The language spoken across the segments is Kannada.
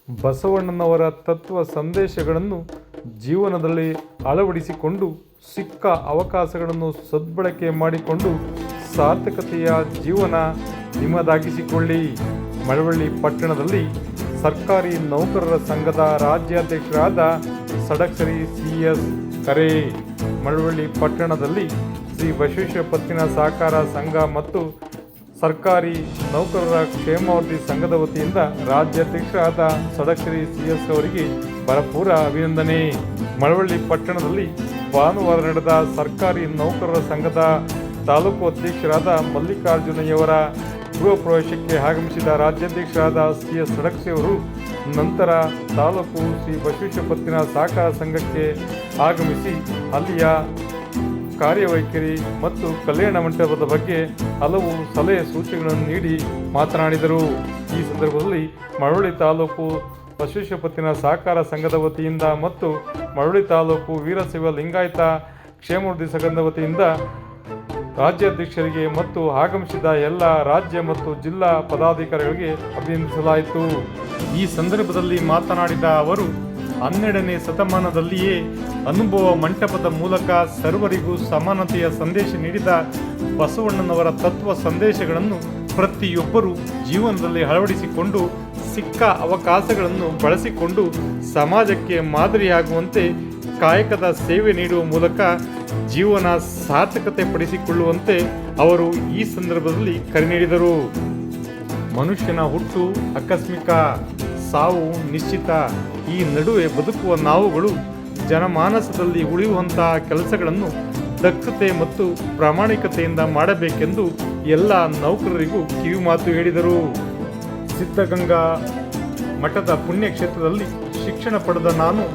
ಬಸವಣ್ಣನವರ ತತ್ವ ಸಂದೇಶಗಳನ್ನು ಜೀವನದಲ್ಲಿ ಅಳವಡಿಸಿಕೊಂಡು ಸಿಕ್ಕ ಅವಕಾಶಗಳನ್ನು ಸದ್ಬಳಕೆ ಮಾಡಿಕೊಂಡು ಸಾರ್ಥಕತೆಯ ಜೀವನ ನಿಮ್ಮದಾಗಿಸಿಕೊಳ್ಳಿ. ಮಳವಳ್ಳಿ ಪಟ್ಟಣದಲ್ಲಿ ಸರ್ಕಾರಿ ನೌಕರರ ಸಂಘದ ರಾಜ್ಯಾಧ್ಯಕ್ಷರಾದ ಷಡಕ್ಷರಿ CS ಕರೆ. ಮಳವಳ್ಳಿ ಪಟ್ಟಣದಲ್ಲಿ ಶ್ರೀ ಬಸವೇಶ್ವರ ಪತ್ತಿನ ಸಹಕಾರ ಸಂಘ ಮತ್ತು ಸರ್ಕಾರಿ ನೌಕರರ ಕ್ಷೇಮಾಭಿವೃದ್ಧಿ ಸಂಘದ ವತಿಯಿಂದ ರಾಜ್ಯಾಧ್ಯಕ್ಷರಾದ ಷಡಕ್ಷರಿ CS ಅವರಿಗೆ ಭರಪೂರ ಅಭಿನಂದನೆ. ಮಳವಳ್ಳಿ ಪಟ್ಟಣದಲ್ಲಿ ಭಾನುವಾರ ನಡೆದ ಸರ್ಕಾರಿ ನೌಕರರ ಸಂಘದ ತಾಲೂಕು ಅಧ್ಯಕ್ಷರಾದ ಮಲ್ಲಿಕಾರ್ಜುನಯ್ಯವರ ಗೃಹ ಪ್ರವೇಶಕ್ಕೆ ಆಗಮಿಸಿದ ರಾಜ್ಯಾಧ್ಯಕ್ಷರಾದ CS ಷಡಕ್ಷರಿ ಅವರು ನಂತರ ತಾಲೂಕು ಶ್ರೀ ಬಸವೇಶ್ವರ ಪತ್ತಿನ ಸಹಕಾರ ಸಂಘಕ್ಕೆ ಆಗಮಿಸಿ ಅಲ್ಲಿಯ ಕಾರ್ಯವೈಖರಿ ಮತ್ತು ಕಲ್ಯಾಣ ಮಂಟಪದ ಬಗ್ಗೆ ಹಲವು ಸಲಹೆ ಸೂಚನೆಗಳನ್ನು ನೀಡಿ ಮಾತನಾಡಿದರು. ಈ ಸಂದರ್ಭದಲ್ಲಿ ಮಳವಳ್ಳಿ ತಾಲೂಕು ಬಸವೇಶ್ವರ ಪತ್ತಿನ ಸಹಕಾರ ಸಂಘದ ವತಿಯಿಂದ ಮತ್ತು ಮಳವಳ್ಳಿ ತಾಲೂಕು ವೀರಶೈವ ಲಿಂಗಾಯತ ಕ್ಷೇಮಾಭಿವೃದ್ಧಿ ಸಂಘದ ವತಿಯಿಂದ ರಾಜ್ಯಾಧ್ಯಕ್ಷರಿಗೆ ಮತ್ತು ಆಗಮಿಸಿದ ಎಲ್ಲ ರಾಜ್ಯ ಮತ್ತು ಜಿಲ್ಲಾ ಪದಾಧಿಕಾರಿಗಳಿಗೆ ಅಭಿನಂದಿಸಲಾಯಿತು. ಈ ಸಂದರ್ಭದಲ್ಲಿ ಮಾತನಾಡಿದ ಅವರು 12ನೇ ಶತಮಾನದಲ್ಲಿಯೇ ಅನುಭವ ಮಂಟಪದ ಮೂಲಕ ಸರ್ವರಿಗೂ ಸಮಾನತೆಯ ಸಂದೇಶ ನೀಡಿದ ಬಸವಣ್ಣನವರ ತತ್ವ ಸಂದೇಶಗಳನ್ನು ಪ್ರತಿಯೊಬ್ಬರೂ ಜೀವನದಲ್ಲಿ ಅಳವಡಿಸಿಕೊಂಡು ಸಿಕ್ಕ ಅವಕಾಶಗಳನ್ನು ಬಳಸಿಕೊಂಡು ಸಮಾಜಕ್ಕೆ ಮಾದರಿಯಾಗುವಂತೆ ಕಾಯಕದ ಸೇವೆ ನೀಡುವ ಮೂಲಕ ಜೀವನ ಸಾರ್ಥಕತೆ ಪಡಿಸಿಕೊಳ್ಳುವಂತೆ ಅವರು ಈ ಸಂದರ್ಭದಲ್ಲಿ ಕರೆ ನೀಡಿದರು. ಮನುಷ್ಯನ ಹುಟ್ಟು ಆಕಸ್ಮಿಕ, ಸಾವು ನಿಶ್ಚಿತ. ಈ ನಡುವೆ ಬದುಕುವ ನಾವುಗಳು ಜನಮಾನಸದಲ್ಲಿ ಉಳಿಯುವಂತಹ ಕೆಲಸಗಳನ್ನು ದಕ್ಷತೆ ಮತ್ತು ಪ್ರಾಮಾಣಿಕತೆಯಿಂದ ಮಾಡಬೇಕೆಂದು ಎಲ್ಲ ನೌಕರರಿಗೂ ಕಿವಿಮಾತು ಹೇಳಿದರು. ಸಿದ್ಧಗಂಗಾ ಮಠದ ಪುಣ್ಯಕ್ಷೇತ್ರದಲ್ಲಿ ಶಿಕ್ಷಣ ಪಡೆದ ನಾನು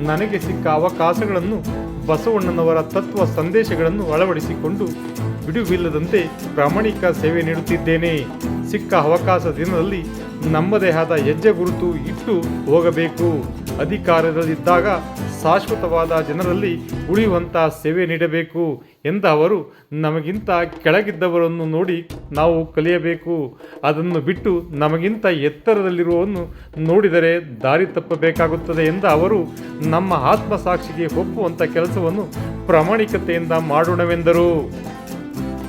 ನನಗೆ ಸಿಕ್ಕ ಅವಕಾಶಗಳನ್ನು ಬಸವಣ್ಣನವರ ತತ್ವ ಸಂದೇಶಗಳನ್ನು ಅಳವಡಿಸಿಕೊಂಡು ಬಿಡುವಿಲ್ಲದಂತೆ ಪ್ರಾಮಾಣಿಕ ಸೇವೆ ನೀಡುತ್ತಿದ್ದೇನೆ. ಸಿಕ್ಕ ಅವಕಾಶ ದಿನದಲ್ಲಿ ನಮ್ಮದೇ ಆದ ಹೆಜ್ಜೆ ಗುರುತು ಇಟ್ಟು ಹೋಗಬೇಕು. ಅಧಿಕಾರದಲ್ಲಿದ್ದಾಗ ಶಾಶ್ವತವಾದ ಜನರಲ್ಲಿ ಉಳಿಯುವಂತಹ ಸೇವೆ ನೀಡಬೇಕು ಎಂದ ಅವರು, ನಮಗಿಂತ ಕೆಳಗಿದ್ದವರನ್ನು ನೋಡಿ ನಾವು ಕಲಿಯಬೇಕು. ಅದನ್ನು ಬಿಟ್ಟು ನಮಗಿಂತ ಎತ್ತರದಲ್ಲಿರುವವನ್ನು ನೋಡಿದರೆ ದಾರಿ ತಪ್ಪಬೇಕಾಗುತ್ತದೆ ಎಂದ ಅವರು, ನಮ್ಮ ಆತ್ಮಸಾಕ್ಷಿಗೆ ಒಪ್ಪುವಂಥ ಕೆಲಸವನ್ನು ಪ್ರಾಮಾಣಿಕತೆಯಿಂದ ಮಾಡೋಣವೆಂದರು.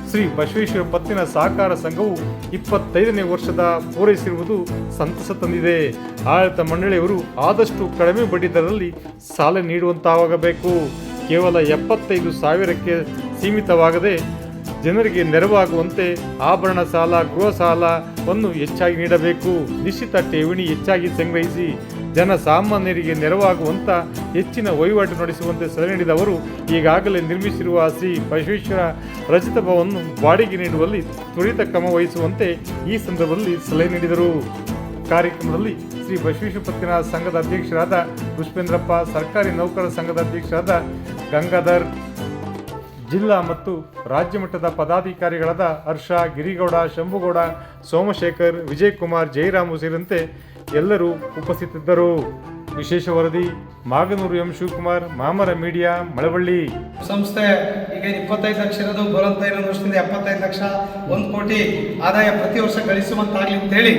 ಶ್ರೀ ಬಸವೇಶ್ವರ ಪತ್ತಿನ ಸಹಕಾರ ಸಂಘವು 25ನೇ ವರ್ಷದ ಪೂರೈಸಿರುವುದು ಸಂತಸ ತಂದಿದೆ. ಆಡಳಿತ ಮಂಡಳಿಯವರು ಆದಷ್ಟು ಕಡಿಮೆ ಬಡ್ಡಿ ದರದಲ್ಲಿ ಸಾಲ ನೀಡುವಂತಾಗಬೇಕು. ಕೇವಲ 75,000ಕ್ಕೆ ಸೀಮಿತವಾಗದೆ ಜನರಿಗೆ ನೆರವಾಗುವಂತೆ ಆಭರಣ ಸಾಲ, ಗೃಹ ಸಾಲವನ್ನು ಹೆಚ್ಚಾಗಿ ನೀಡಬೇಕು. ನಿಶ್ಚಿತ ಠೇವಣಿ ಹೆಚ್ಚಾಗಿ ಸಂಗ್ರಹಿಸಿ ಜನಸಾಮಾನ್ಯರಿಗೆ ನೆರವಾಗುವಂಥ ಹೆಚ್ಚಿನ ವಹಿವಾಟು ನಡೆಸುವಂತೆ ಸಲಹೆ ನೀಡಿದ ಅವರು, ಈಗಾಗಲೇ ನಿರ್ಮಿಸಿರುವ ಶ್ರೀ ಬಸವೇಶ್ವರ ರಚಿತ ಭವನವನ್ನು ಬಾಡಿಗೆ ನೀಡುವಲ್ಲಿ ತ್ವರಿತ ಕ್ರಮ ವಹಿಸುವಂತೆ ಈ ಸಂದರ್ಭದಲ್ಲಿ ಸಲಹೆ ನೀಡಿದರು. ಕಾರ್ಯಕ್ರಮದಲ್ಲಿ ಶ್ರೀ ಬಸವೇಶ್ವರ ಪತ್ತಿನ ಸಂಘದ ಅಧ್ಯಕ್ಷರಾದ ಪುಷ್ಪೇಂದ್ರಪ್ಪ, ಸರ್ಕಾರಿ ನೌಕರರ ಸಂಘದ ಅಧ್ಯಕ್ಷರಾದ ಗಂಗಾಧರ್, ಜಿಲ್ಲಾ ಮತ್ತು ರಾಜ್ಯ ಮಟ್ಟದ ಪದಾಧಿಕಾರಿಗಳಾದ ಹರ್ಷ, ಗಿರಿಗೌಡ, ಶಂಭುಗೌಡ, ಸೋಮಶೇಖರ್, ವಿಜಯಕುಮಾರ್, ಜಯರಾಮು ಸೇರಿದಂತೆ ಎಲ್ಲರೂ ಉಪಸ್ಥಿತರಿದ್ದರು. ವಿಶೇಷ ವರದಿ ಮಾಗನೂರು ಎಂ ಶಿವಕುಮಾರ್, ಮಾಮರ ಮೀಡಿಯಾ, ಮಳವಳ್ಳಿ. ಸಂಸ್ಥೆ ಈಗ 25 ಲಕ್ಷ ಇರೋದು, ಬರುವಂತ ಇನ್ನೊಂದು ವರ್ಷದಿಂದ 75 ಲಕ್ಷ, 1 ಕೋಟಿ ಆದಾಯ ಪ್ರತಿ ವರ್ಷ ಗಳಿಸುವಂತಾಗಲಿ ಅಂತೇಳಿ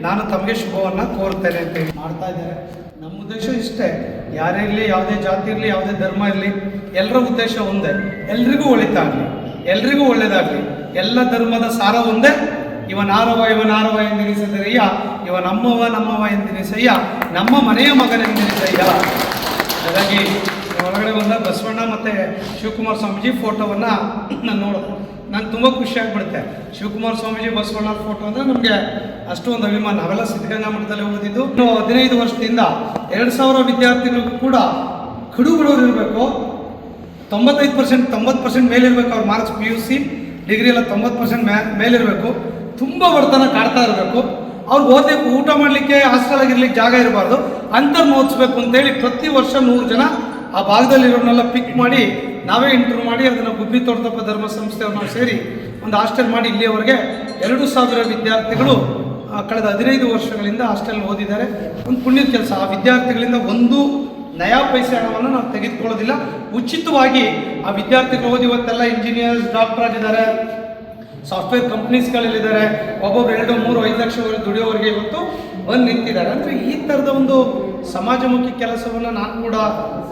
ನಾನು ತಮಗೆ ಶುಭವನ್ನು ಕೋರುತ್ತೇನೆ ಅಂತೇಳಿ ಮಾಡ್ತಾ ಇದ್ದಾರೆ. ನಮ್ಮ ಉದ್ದೇಶ ಇಷ್ಟೇ, ಯಾರೇ ಇರಲಿ, ಯಾವುದೇ ಜಾತಿ ಇರಲಿ, ಯಾವುದೇ ಧರ್ಮ ಇರಲಿ, ಎಲ್ಲರ ಉದ್ದೇಶ ಒಂದೇ, ಎಲ್ರಿಗೂ ಒಳಿತಾಗಲಿ, ಎಲ್ರಿಗೂ ಒಳ್ಳೇದಾಗಲಿ. ಎಲ್ಲ ಧರ್ಮದ ಸಾರ ಒಂದೇ. ಇವನಾರವ ಎಂದೆನಿಸಿದರಯ್ಯ, ಇವ ನಮ್ಮವ ಎಂದೆನಿಸಯ್ಯ, ನಮ್ಮ ಮನೆಯ ಮಗನೆಂದೆನಿಸಯ್ಯ. ಹಾಗಾಗಿ ಒಳಗಡೆ ಬಂದ ಬಸವಣ್ಣ ಮತ್ತು ಶಿವಕುಮಾರ ಸ್ವಾಮೀಜಿ ಫೋಟೋವನ್ನು ನಾನು ನೋಡೋದು ನಂಗೆ ತುಂಬ ಖುಷಿ ಆಗಿಬಿಡುತ್ತೆ. ಶಿವಕುಮಾರ ಸ್ವಾಮೀಜಿ, ಬಸವಣ್ಣ ಫೋಟೋ ಅಂದರೆ ನಮಗೆ ಅಷ್ಟು ಒಂದು ಅಭಿಮಾನ. ನಾವೆಲ್ಲ ಸಿದ್ಧಗಂಗಾ ಮಠದಲ್ಲಿ ಓದಿದ್ದು. 15 ವರ್ಷದಿಂದ 2,000 ವಿದ್ಯಾರ್ಥಿಗಳಿಗೂ ಕೂಡ ಕಡುಬಡವರು ಇರಬೇಕು, 95% 90% ಮೇಲಿರಬೇಕು. ಅವ್ರ ಮಾರ್ಕ್ಸ್ PUC ಡಿಗ್ರಿ ಎಲ್ಲ 90% ಮೇಲಿರಬೇಕು. ತುಂಬ ಬಡತನ ಕಾಡ್ತಾ ಇರಬೇಕು. ಅವ್ರಿಗೆ ಓದಲಿಕ್ಕೆ, ಊಟ ಮಾಡಲಿಕ್ಕೆ, ಹಾಸ್ಟೆಲ್ ಆಗಿರ್ಲಿಕ್ಕೆ ಜಾಗ ಇರಬಾರ್ದು. ಅಂಥವ್ರನ್ನ ಓದಿಸ್ಬೇಕು ಅಂತೇಳಿ ಪ್ರತಿ ವರ್ಷ 100 ಜನ ಆ ಭಾಗದಲ್ಲಿರೋನೆಲ್ಲ ಪಿಕ್ ಮಾಡಿ ನಾವೇ ಇಂಟರ್ವ್ಯೂ ಮಾಡಿ ಅದನ್ನು ಗುಬ್ಬಿ ತೋಟದಪ್ಪ ಧರ್ಮ ಸಂಸ್ಥೆಯವ್ರನ್ನ ಸೇರಿ ಒಂದು ಹಾಸ್ಟೆಲ್ ಮಾಡಿ ಇಲ್ಲಿಯವರೆಗೆ 2,000 ವಿದ್ಯಾರ್ಥಿಗಳು ಕಳೆದ 15 ವರ್ಷಗಳಿಂದ ಹಾಸ್ಟೆಲ್ ಓದಿದ್ದಾರೆ. ಒಂದು ಪುಣ್ಯದ ಕೆಲಸ. ಆ ವಿದ್ಯಾರ್ಥಿಗಳಿಂದ ಒಂದು ನಯಾ ಪೈಸೆ ಹಣವನ್ನು ನಾವು ತೆಗೆದುಕೊಳ್ಳೋದಿಲ್ಲ. ಉಚಿತವಾಗಿ ಆ ವಿದ್ಯಾರ್ಥಿಗಳು ಓದಿ ಇವತ್ತೆಲ್ಲ ಇಂಜಿನಿಯರ್ಸ್, ಡಾಕ್ಟರ್ ಆಗಿದ್ದಾರೆ, ಸಾಫ್ಟ್ವೇರ್ ಕಂಪ್ನೀಸ್ಗಳಲ್ಲಿದ್ದಾರೆ, ಒಬ್ಬೊಬ್ರು 2, 3, 5 ಲಕ್ಷ ದುಡಿಯೋವರೆಗೆ ಇವತ್ತು ಬಂದು ನಿಂತಿದ್ದಾರೆ. ಅಂದರೆ ಈ ಥರದ ಒಂದು ಸಮಾಜಮುಖಿ ಕೆಲಸವನ್ನು ನಾನು ಕೂಡ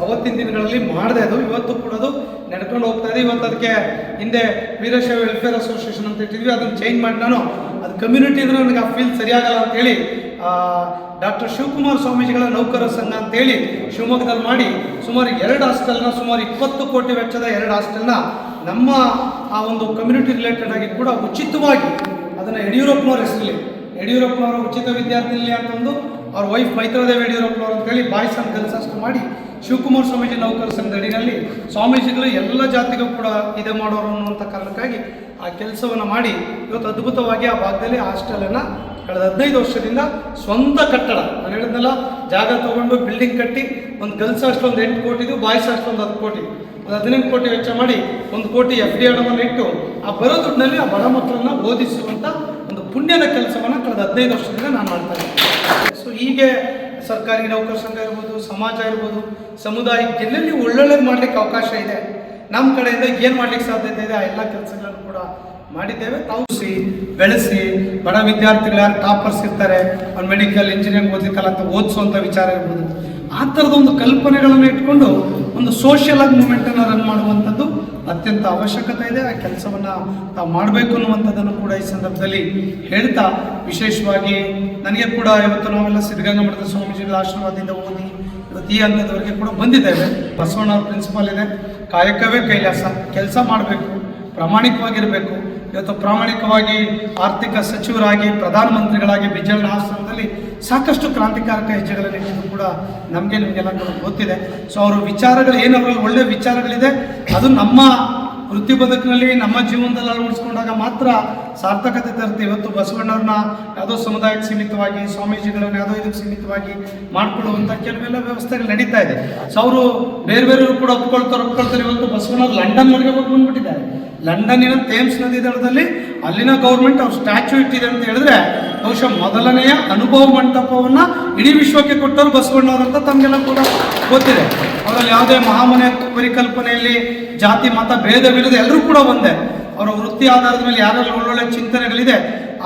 ಅವತ್ತಿನ ದಿನಗಳಲ್ಲಿ ಮಾಡಿದೆ. ಅದು ಇವತ್ತು ಕೂಡ ಅದು ನಡ್ಕೊಂಡು ಹೋಗ್ತಾ ಇದೆ. ಇವತ್ತು ಅದಕ್ಕೆ ಹಿಂದೆ ವೀರಶೈವ ವೆಲ್ಫೇರ್ ಅಸೋಸಿಯೇಷನ್ ಅಂತ ಇಟ್ಟಿದ್ವಿ, ಅದನ್ನು ಚೇಂಜ್ ಮಾಡಿ ನಾನು ಅದು ಕಮ್ಯುನಿಟಿ ಅಂದರೆ ನನಗೆ ಆ ಫೀಲ್ ಸರಿಯಾಗಲ್ಲ ಅಂತೇಳಿ ಡಾಕ್ಟರ್ ಶಿವಕುಮಾರ್ ಸ್ವಾಮೀಜಿಗಳ ನೌಕರರ ಸಂಘ ಅಂತೇಳಿ ಶಿವಮೊಗ್ಗದಲ್ಲಿ ಮಾಡಿ ಸುಮಾರು 2 ಹಾಸ್ಟೆಲ್ನ, ಸುಮಾರು 20 ಕೋಟಿ ವೆಚ್ಚದ 2 ಹಾಸ್ಟೆಲ್ನ ನಮ್ಮ ಆ ಒಂದು ಕಮ್ಯುನಿಟಿ ರಿಲೇಟೆಡ್ ಆಗಿ ಕೂಡ ಉಚಿತವಾಗಿ ಅದನ್ನು ಯಡಿಯೂರಪ್ಪನವ್ರ ಹೆಸರಲ್ಲಿ, ಯಡಿಯೂರಪ್ಪನವರ ಉಚಿತ ವಿದ್ಯಾರ್ಥಿ ಅಂತ ಒಂದು ಅವ್ರ ವೈಫ್ ಮೈತ್ರಾದೇವಿ ಯಡಿಯೂರಪ್ಪನವರು ಅಂತೇಳಿ ಬಾಯ್ಸ್ ಆ್ಯಂಡ್ ಗರ್ಲ್ಸ್ ಅಷ್ಟು ಮಾಡಿ ಶಿವಕುಮಾರ್ ಸ್ವಾಮೀಜಿ ನೌಕರ ಸಂಘದ ಅಡಿಯಲ್ಲಿ ಸ್ವಾಮೀಜಿಗಳು ಎಲ್ಲ ಜಾತಿಗೂ ಕೂಡ ಇದೆ ಮಾಡೋರು ಅನ್ನುವಂಥ ಕಾರಣಕ್ಕಾಗಿ ಆ ಕೆಲಸವನ್ನು ಮಾಡಿ ಇವತ್ತು ಅದ್ಭುತವಾಗಿ ಆ ಭಾಗದಲ್ಲಿ ಹಾಸ್ಟೆಲನ್ನು ಕಳೆದ 15 ವರ್ಷದಿಂದ ಸ್ವಂತ ಕಟ್ಟಡ, ನಾನು ಹೇಳಿದ್ನಲ್ಲ, ಜಾಗ ತೊಗೊಂಡು ಬಿಲ್ಡಿಂಗ್ ಕಟ್ಟಿ ಒಂದು ಗರ್ಲ್ಸ್ ಹಾಸ್ಟೆಲ್ ಒಂದು 8 ಕೋಟಿದು, ಬಾಯ್ಸ್ ಹಾಸ್ಟೆಲ್ ಒಂದು 10 ಕೋಟಿ, ಅದು 15 ಕೋಟಿ ವೆಚ್ಚ ಮಾಡಿ 1 ಕೋಟಿ FD ಹಣವನ್ನು ಇಟ್ಟು ಆ ಬರೋ ದುಡ್ಡಿನಲ್ಲಿ ಆ ಬಡ ಮಕ್ಕಳನ್ನು ಓದಿಸುವಂಥ ಒಂದು ಪುಣ್ಯದ ಕೆಲಸವನ್ನು ಕಳೆದ 15 ವರ್ಷದಿಂದ ನಾನು ಮಾಡ್ತಾ ಇದ್ದೀನಿ. ಸೊ ಹೀಗೆ ಸರ್ಕಾರಿ ನೌಕರ ಸಂಘ ಇರ್ಬೋದು, ಸಮಾಜ ಇರ್ಬೋದು, ಸಮುದಾಯಕ್ಕೆ ಎಲ್ಲೆಲ್ಲಿ ಒಳ್ಳೊಳ್ಳೆದು ಮಾಡಲಿಕ್ಕೆ ಅವಕಾಶ ಇದೆ, ನಮ್ಮ ಕಡೆಯಿಂದ ಏನು ಮಾಡ್ಲಿಕ್ಕೆ ಸಾಧ್ಯತೆ ಇದೆ ಆ ಎಲ್ಲ ಕೆಲಸಗಳನ್ನು ಕೂಡ ಮಾಡಿದ್ದೇವೆ. ತೌಸಿ ಬೆಳೆಸಿ ಬಡ ವಿದ್ಯಾರ್ಥಿಗಳು ಯಾರು ಟಾಪರ್ಸ್ ಇರ್ತಾರೆ, ಅವ್ನು ಮೆಡಿಕಲ್ ಇಂಜಿನಿಯರಿಂಗ್ ಓದಲಿಕ್ಕಲ್ಲ ಅಂತ ಓದಿಸುವಂಥ ವಿಚಾರ ಇರ್ಬೋದು, ಆ ಥರದ ಒಂದು ಕಲ್ಪನೆಗಳನ್ನು ಇಟ್ಕೊಂಡು ಒಂದು ಸೋಷಿಯಲ್ ಆಗಿ ಮೂಮೆಂಟನ್ನು ರನ್ ಮಾಡುವಂಥದ್ದು ಅತ್ಯಂತ ಅವಶ್ಯಕತೆ ಇದೆ. ಆ ಕೆಲಸವನ್ನು ತಾವು ಮಾಡಬೇಕು ಅನ್ನುವಂಥದ್ದನ್ನು ಕೂಡ ಈ ಸಂದರ್ಭದಲ್ಲಿ ಹೇಳ್ತಾ, ವಿಶೇಷವಾಗಿ ನನಗೆ ಕೂಡ ಇವತ್ತು ನಾವೆಲ್ಲ ಸಿದ್ಧಗಂಗಾ ಮಠದ ಸ್ವಾಮೀಜಿಗಳ ಆಶೀರ್ವಾದದಿಂದ ಓದಿ ಇವತ್ತು ಈ ಹಂತದವರೆಗೆ ಕೂಡ ಬಂದಿದ್ದೇವೆ. ಬಸವಣ್ಣವ್ರ ಪ್ರಿನ್ಸಿಪಲ್ ಇದೆ, ಕಾಯಕವೇ ಕೈಲಾಸ, ಕೆಲಸ ಮಾಡಬೇಕು, ಪ್ರಾಮಾಣಿಕವಾಗಿರಬೇಕು. ಇವತ್ತು ಪ್ರಾಮಾಣಿಕವಾಗಿ ಆರ್ಥಿಕ ಸಚಿವರಾಗಿ, ಪ್ರಧಾನಮಂತ್ರಿಗಳಾಗಿ ಬಿಜ್ಜಳನ ಆಶ್ರಮದಲ್ಲಿ ಸಾಕಷ್ಟು ಕ್ರಾಂತಿಕಾರಕ ಹೆಜ್ಜೆಗಳಲ್ಲಿ ಕೂಡ ನಿಮಗೆಲ್ಲ ಕೂಡ ಗೊತ್ತಿದೆ. ಸೊ ಅವರ ವಿಚಾರಗಳು ಏನು, ಅವರಲ್ಲಿ ಒಳ್ಳೆಯ ವಿಚಾರಗಳಿದೆ, ಅದು ನಮ್ಮ ವೃತ್ತಿ ಬದುಕಿನಲ್ಲಿ ನಮ್ಮ ಜೀವನದಲ್ಲಿ ಅಳವಡಿಸ್ಕೊಂಡಾಗ ಮಾತ್ರ ಸಾರ್ಥಕತೆ ತರುತ್ತೆ. ಇವತ್ತು ಬಸವಣ್ಣವ್ರನ್ನ ಯಾವುದೋ ಸಮುದಾಯಕ್ಕೆ ಸೀಮಿತವಾಗಿ, ಸ್ವಾಮೀಜಿಗಳನ್ನ ಯಾವುದೋ ಇದಕ್ಕೆ ಸೀಮಿತವಾಗಿ ಮಾಡಿಕೊಳ್ಳುವಂಥ ಕೆಲವೆಲ್ಲ ವ್ಯವಸ್ಥೆಗಳು ನಡೀತಾ ಇದೆ. ಸೊ ಅವರು ಬೇರೆ ಬೇರೆಯವರು ಕೂಡ ಒಪ್ಕೊಳ್ತಾರೆ. ಇವತ್ತು ಬಸವಣ್ಣವ್ರು ಲಂಡನ್ವರೆಗೆ ಹೋಗಿ ಬಂದ್ಬಿಟ್ಟಿದ್ದಾರೆ. ಲಂಡನ್ನಿನ ಥೇಮ್ಸ್ ನದಿ ದಡದಲ್ಲಿ ಅಲ್ಲಿನ ಗೌರ್ಮೆಂಟ್ ಅವ್ರ ಸ್ಟ್ಯಾಚ್ಯೂ ಇಟ್ಟಿದೆ ಅಂತ ಹೇಳಿದ್ರೆ ಬಹುಶಃ ಮೊದಲನೆಯ ಅನುಭವ ಮಂಟಪವನ್ನು ಇಡೀ ವಿಶ್ವಕ್ಕೆ ಕೊಟ್ಟರು ಬಸವಣ್ಣವ್ರು ಅಂತ ತಮಗೆಲ್ಲ ಕೂಡ ಗೊತ್ತಿದೆ. ಅವರಲ್ಲಿ ಯಾವುದೇ ಮಹಾಮನೆ ಪರಿಕಲ್ಪನೆಯಲ್ಲಿ ಜಾತಿ ಮತ ಭೇದವಿಲ್ಲದೆ ಎಲ್ಲರೂ ಕೂಡ ಒಂದೇ. ಅವರ ವೃತ್ತಿ ಆಧಾರದ ಮೇಲೆ ಯಾರಲ್ಲಿ ಒಳ್ಳೊಳ್ಳೆ ಚಿಂತನೆಗಳಿದೆ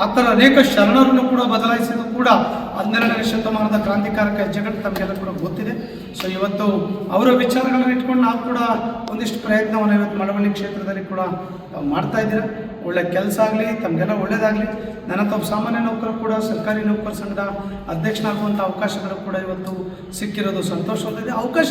ಆ ಥರ ಅನೇಕ ಶರಣರನ್ನು ಕೂಡ ಬದಲಾಯಿಸಿದ್ದು ಕೂಡ 12ನೇ ಶತಮಾನದ ಕ್ರಾಂತಿಕಾರಕ ಹೆಜ್ಜೆಗಳು ತಮಗೆಲ್ಲ ಕೂಡ ಗೊತ್ತಿದೆ. ಸೊ ಇವತ್ತು ಅವರ ವಿಚಾರಗಳನ್ನು ಇಟ್ಕೊಂಡು ನಾವು ಕೂಡ ಒಂದಿಷ್ಟು ಪ್ರಯತ್ನವನ್ನು ಇವತ್ತು ಮಳವಳ್ಳಿ ಕ್ಷೇತ್ರದಲ್ಲಿ ಕೂಡ ಮಾಡ್ತಾ ಇದ್ದೀರಾ. ಒಳ್ಳೆ ಕೆಲಸ ಆಗಲಿ, ತಮಗೆಲ್ಲ ಒಳ್ಳೆಯದಾಗಲಿ. ನನ್ನ ತಾವು ಸಾಮಾನ್ಯ ನೌಕರ ಕೂಡ ಸರ್ಕಾರಿ ನೌಕರ ಸಂಘದ ಅಧ್ಯಕ್ಷನಾಗುವಂಥ ಅವಕಾಶಗಳು ಕೂಡ ಇವತ್ತು ಸಿಕ್ಕಿರೋದು ಸಂತೋಷ ಹೊಂದಿದೆ. ಅವಕಾಶ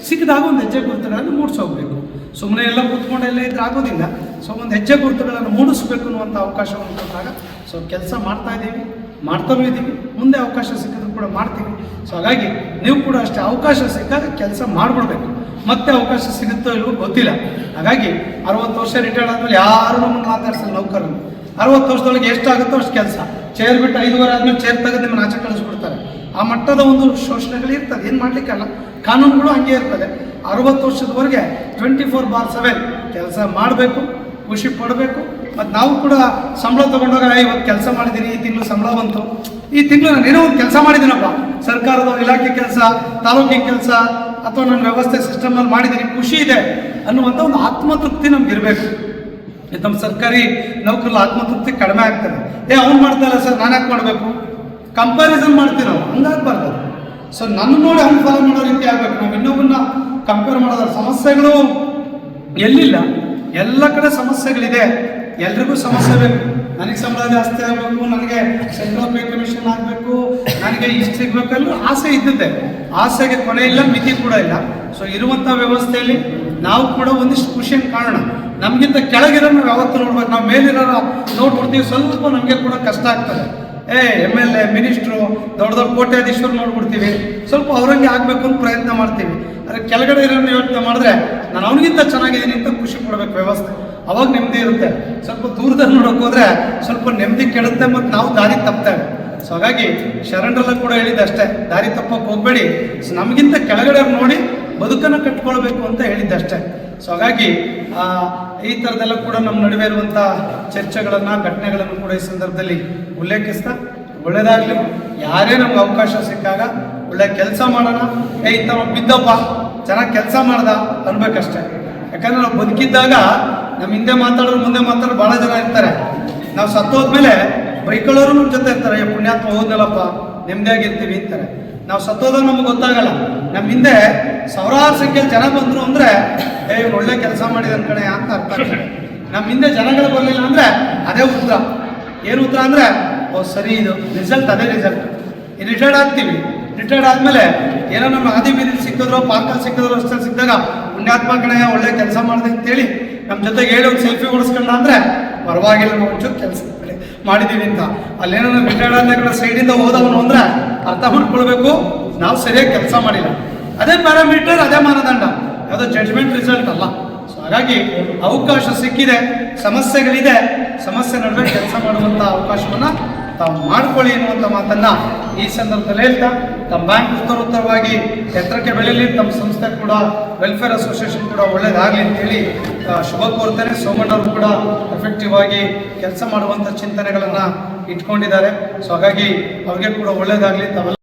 ಸಿಕ್ಕಿದಾಗ ಒಂದು ಹೆಜ್ಜೆ ಗುರುತುಗಳನ್ನು ಮೂಡಿಸೋಗ್ಬೇಕು. ಸುಮ್ಮನೆ ಎಲ್ಲ ಕೂತ್ಕೊಂಡು ಎಲ್ಲ ಇದ್ರೆ ಆಗೋದಿಲ್ಲ. ಸೊ ಒಂದು ಹೆಜ್ಜೆ ಗುರುತುಗಳನ್ನು ಮೂಡಿಸ್ಬೇಕು ಅನ್ನುವಂಥ ಅವಕಾಶವನ್ನು ಕೊಟ್ಟಾಗ ಸೊ ಕೆಲಸ ಮಾಡ್ತಾ ಇದ್ದೀವಿ, ಮಾಡ್ತಾನೂ ಇದ್ದೀವಿ, ಮುಂದೆ ಅವಕಾಶ ಸಿಕ್ಕಿದ್ರು ಕೂಡ ಮಾಡ್ತೀವಿ. ಸೊ ಹಾಗಾಗಿ ನೀವು ಕೂಡ ಅಷ್ಟೇ ಅವಕಾಶ ಸಿಕ್ಕಾಗ ಕೆಲಸ ಮಾಡಿಬಿಡ್ಬೇಕು. ಮತ್ತೆ ಅವಕಾಶ ಸಿಗುತ್ತೋ ಇಲ್ವೋ ಗೊತ್ತಿಲ್ಲ. ಹಾಗಾಗಿ 60 ವರ್ಷ ರಿಟೈರ್ಡ್ ಆದಮೇಲೆ ಯಾರು ನಮ್ಮನ್ನು ಮಾತಾಡ್ಸಲ್ಲ. ನೌಕರರು 60 ವರ್ಷದೊಳಗೆ ಎಷ್ಟಾಗುತ್ತೋ ಅಷ್ಟು ಕೆಲಸ, ಚೇರ್ ಬಿಟ್ಟು 5 ಆದಮೇಲೆ ಚೇರ್ ತೆಗೆದು ನಿಮ್ಮನ್ನು ಆಚೆ ಕಳಿಸ್ಬಿಡ್ತಾರೆ. ಆ ಮಟ್ಟದ ಒಂದು ಶೋಷಣೆಗಳು ಇರ್ತದೆ, ಏನು ಮಾಡಲಿಕ್ಕಲ್ಲ. ಕಾನೂನುಗಳು ಹಂಗೆ ಇರ್ತದೆ. 60 ವರ್ಷದವರೆಗೆ 24/7 ಕೆಲಸ ಮಾಡಬೇಕು, ಖುಷಿ ಪಡಬೇಕು. ಮತ್ತು ನಾವು ಕೂಡ ಸಂಬಳ ತೊಗೊಂಡಾಗ ಇವತ್ತು ಕೆಲಸ ಮಾಡಿದ್ದೀನಿ, ಈ ತಿಂಗಳು ಸಂಬಳ ಬಂತು, ಈ ತಿಂಗಳು ನಾನು ಏನೋ ಒಂದು ಕೆಲಸ ಮಾಡಿದ್ದೀನಪ್ಪ, ಸರ್ಕಾರದ ಇಲಾಖೆ ಕೆಲಸ, ತಾಲೂಕಿನ ಕೆಲಸ ಅಥವಾ ನನ್ನ ವ್ಯವಸ್ಥೆ ಸಿಸ್ಟಮಲ್ಲಿ ಮಾಡಿದ್ದೀನಿ, ಖುಷಿ ಇದೆ ಅನ್ನುವಂಥ ಒಂದು ಆತ್ಮತೃಪ್ತಿ ನಮ್ಗೆ ಇರಬೇಕು. ನಮ್ಮ ಸರ್ಕಾರಿ ನೌಕರಲ್ಲ ಆತ್ಮತೃಪ್ತಿ ಕಡಿಮೆ ಆಗ್ತದೆ. ಅವ್ನು ಮಾಡ್ತಾ ಇಲ್ಲ ಸರ್, ನಾನು ಯಾಕೆ ಮಾಡಬೇಕು, ಕಂಪ್ಯಾರಿಸನ್ ಮಾಡ್ತೀವಿ ನಾವು, ಹಂಗಾಗಬಾರ್ದು. ಸೊ ನನ್ನ ನೋಡಿ ಅವ್ನು ಫಾಲೋ ಮಾಡೋ ರೀತಿ ಆಗಬೇಕು. ನಾವು ಇನ್ನೊಬ್ಬನ್ನ ಕಂಪೇರ್ ಮಾಡೋದ್ರ ಸಮಸ್ಯೆಗಳು ಎಲ್ಲಿಲ್ಲ, ಎಲ್ಲ ಕಡೆ ಸಮಸ್ಯೆಗಳಿದೆ. ಎಲ್ರಿಗೂ ಸಮಸ್ಯೆ ಬೇಕು. ನನಗೆ ಸಂಬಳ ಜಾಸ್ತಿ ಆಗಬೇಕು, ನನಗೆ ಸೆಂಟ್ರಲ್ ಪೇ ಕಮಿಷನ್ ಆಗಬೇಕು, ನನಗೆ ಇಷ್ಟು ಸಿಗಬೇಕಲ್ಲೂ ಆಸೆ ಇದ್ದಿದ್ದೆ. ಆಸೆಗೆ ಕೊನೆ ಇಲ್ಲ, ಮಿತಿ ಕೂಡ ಇಲ್ಲ. ಸೊ ಇರುವಂಥ ವ್ಯವಸ್ಥೆಯಲ್ಲಿ ನಾವು ಕೂಡ ಒಂದಿಷ್ಟು ಖುಷಿಯನ್ನು ಕಾಣೋಣ. ನಮಗಿಂತ ಕೆಳಗಿರೋ ನಾವು ಯಾವತ್ತೂ ನೋಡ್ಬೇಕು. ನಾವು ಮೇಲಿರೋ ನೋಡ್ಬಿಡ್ತೀವಿ, ಸ್ವಲ್ಪ ನಮಗೆ ಕೂಡ ಕಷ್ಟ ಆಗ್ತದೆ. MLA ಮಿನಿಸ್ಟ್ರು ದೊಡ್ಡ ದೊಡ್ಡ ಕೋಟ್ಯಾಧೀಶರು ನೋಡ್ಬಿಡ್ತೀವಿ, ಸ್ವಲ್ಪ ಅವರಂಗೆ ಆಗಬೇಕು ಅಂತ ಪ್ರಯತ್ನ ಮಾಡ್ತೀವಿ. ಆದರೆ ಕೆಳಗಡೆ ಇರೋನ್ನ ಯೋಚನೆ ಮಾಡಿದ್ರೆ ನಾನು ಅವನಿಗಿಂತ ಚೆನ್ನಾಗಿದ್ದೀನಿ ಅಂತ ಖುಷಿ ಪಡಬೇಕು ವ್ಯವಸ್ಥೆ, ಅವಾಗ ನೆಮ್ಮದಿ ಇರುತ್ತೆ. ಸ್ವಲ್ಪ ದೂರದಲ್ಲಿ ನೋಡೋಕೆ ಹೋದರೆ ಸ್ವಲ್ಪ ನೆಮ್ಮದಿ ಕೆಡುತ್ತೆ ಮತ್ತು ನಾವು ದಾರಿ ತಪ್ತೇವೆ. ಸೊ ಹಾಗಾಗಿ ಶರಣರೆಲ್ಲ ಕೂಡ ಹೇಳಿದ್ದೆ ಅಷ್ಟೇ, ದಾರಿ ತಪ್ಪಕ್ಕೆ ಹೋಗಬೇಡಿ, ಸೊ ನಮಗಿಂತ ಕೆಳಗಡೆ ನೋಡಿ ಬದುಕನ್ನು ಕಟ್ಕೊಳ್ಬೇಕು ಅಂತ ಹೇಳಿದ್ದಷ್ಟೇ. ಸೊ ಹಾಗಾಗಿ ಈ ಥರದ್ದೆಲ್ಲ ಕೂಡ ನಮ್ಮ ನಡುವೆ ಇರುವಂಥ ಚರ್ಚೆಗಳನ್ನು, ಘಟನೆಗಳನ್ನು ಕೂಡ ಈ ಸಂದರ್ಭದಲ್ಲಿ ಉಲ್ಲೇಖಿಸ್ತಾ, ಒಳ್ಳೆಯದಾಗಲಿ. ಯಾರೇ ನಮ್ಗೆ ಅವಕಾಶ ಸಿಕ್ಕಾಗ ಒಳ್ಳೆ ಕೆಲಸ ಮಾಡೋಣ. ಇಂಥ ಬಿದ್ದಪ್ಪ ಚೆನ್ನಾಗಿ ಕೆಲಸ ಮಾಡ್ದ ಅನ್ಬೇಕಷ್ಟೇ. ಯಾಕಂದರೆ ನಾವು ಬದುಕಿದ್ದಾಗ ನಮ್ಮ ಹಿಂದೆ ಮಾತಾಡೋರು ಮುಂದೆ ಮಾತಾಡೋರು ಭಾಳ ಜನ ಇರ್ತಾರೆ. ನಾವು ಸತ್ತೋದ್ಮೇಲೆ ಬೈಕೊಳ್ಳೋರು ನಮ್ಮ ಜೊತೆ ಇರ್ತಾರೆ. ಪುಣ್ಯಾತ್ಮ ಹೋದ್ನಲ್ಲಪ್ಪ ನೆಮ್ಮದಿಯಾಗಿರ್ತೀವಿ ಅಂತಾರೆ. ನಾವು ಸತ್ತೋದಾಗ ನಮ್ಗೆ ಗೊತ್ತಾಗಲ್ಲ. ನಮ್ಮ ಹಿಂದೆ ಸಾವಿರಾರು ಸಂಖ್ಯೆಯಲ್ಲಿ ಜನ ಬಂದರು ಅಂದರೆ ಇವ್ನು ಒಳ್ಳೆ ಕೆಲಸ ಮಾಡಿದ ಕಣೆ ಅಂತ ಅರ್ಥ ಆಗ್ತದೆ. ನಮ್ಮ ಹಿಂದೆ ಜನಗಳು ಬರಲಿಲ್ಲ ಅಂದರೆ ಅದೇ ಉತ್ತರ. ಏನು ಉತ್ತರ ಅಂದರೆ ಓ ಸರಿ, ಇದು ರಿಸಲ್ಟ್, ಅದೇ ರಿಸಲ್ಟ್. ರಿಟೈರ್ಡ್ ಆಗ್ತೀವಿ. ರಿಟೈರ್ಡ್ ಆದಮೇಲೆ ಏನೋ ನಮ್ಮ ಆದಿ ಬೀದಿಲಿ ಸಿಕ್ಕಿದ್ರೋ ಪಾರ್ಕಲ್ಲಿ ಸಿಕ್ಕಿದ್ರೋ ರಸ್ತೆಯಲ್ಲಿ ಸಿಕ್ಕಿದಾಗ ಪುಣ್ಯಾತ್ಮ ಕಣೆ ಒಳ್ಳೆ ಕೆಲಸ ಮಾಡಿದೆ ಅಂತೇಳಿ ನಮ್ಮ ಜೊತೆಗೆ ಹೇಳಿ ಒಂದು ಸೆಲ್ಫಿ ಹೊಡಿಸ್ಕೊಂಡ ಅಂದರೆ ಪರವಾಗಿಲ್ಲ, ನಾವು ಒಂಚೂರು ಕೆಲಸ ಮಾಡಿದ್ದೀವಿ ಅಂತ. ಅಲ್ಲೇನೋ ನಾವು ರಿಟೈರ್ಡ್ ಆದ ಸೈಡಿಂದ ಹೋದವನು ಅಂದರೆ ಅರ್ಥ ಮಾಡ್ಕೊಳ್ಬೇಕು ನಾವು ಸರಿಯಾಗಿ ಕೆಲಸ ಮಾಡಿಲ್ಲ. ಅದೇ ಪ್ಯಾರಾಮೀಟರ್, ಅದೇ ಮಾನದಂಡ, ಯಾವುದೋ ಜಡ್ಜ್ಮೆಂಟ್ ರಿಸಲ್ಟ್ ಅಲ್ಲ. ಸೊ ಹಾಗಾಗಿ ಅವಕಾಶ ಸಿಕ್ಕಿದೆ, ಸಮಸ್ಯೆಗಳಿದೆ, ಸಮಸ್ಯೆ ನಡುವೆ ಕೆಲಸ ಮಾಡುವಂಥ ಅವಕಾಶವನ್ನು ತಾವು ಮಾಡ್ಕೊಳ್ಳಿ ಎನ್ನುವಂಥ ಮಾತನ್ನು ಈ ಸಂದರ್ಭದಲ್ಲಿ ಹೇಳ್ತಾ, ತಮ್ಮ ಬ್ಯಾಂಕ್ ಉತ್ತರೋತ್ತರವಾಗಿ ಎತ್ತರಕ್ಕೆ ಬೆಳೀಲಿ, ತಮ್ಮ ಸಂಸ್ಥೆ ಕೂಡ ವೆಲ್ಫೇರ್ ಅಸೋಸಿಯೇಷನ್ ಕೂಡ ಒಳ್ಳೇದಾಗಲಿ ಅಂತೇಳಿ ಶುಭ ಕೋರ್ತೇನೆ. ಸೋಮಣ್ಣವರು ಕೂಡ ಎಫೆಕ್ಟಿವ್ ಆಗಿ ಕೆಲಸ ಮಾಡುವಂಥ ಚಿಂತನೆಗಳನ್ನು ಇಟ್ಕೊಂಡಿದ್ದಾರೆ. ಸೊ ಹಾಗಾಗಿ ಅವ್ರಿಗೆ ಕೂಡ ಒಳ್ಳೇದಾಗಲಿ. ತಾವೆಲ್ಲ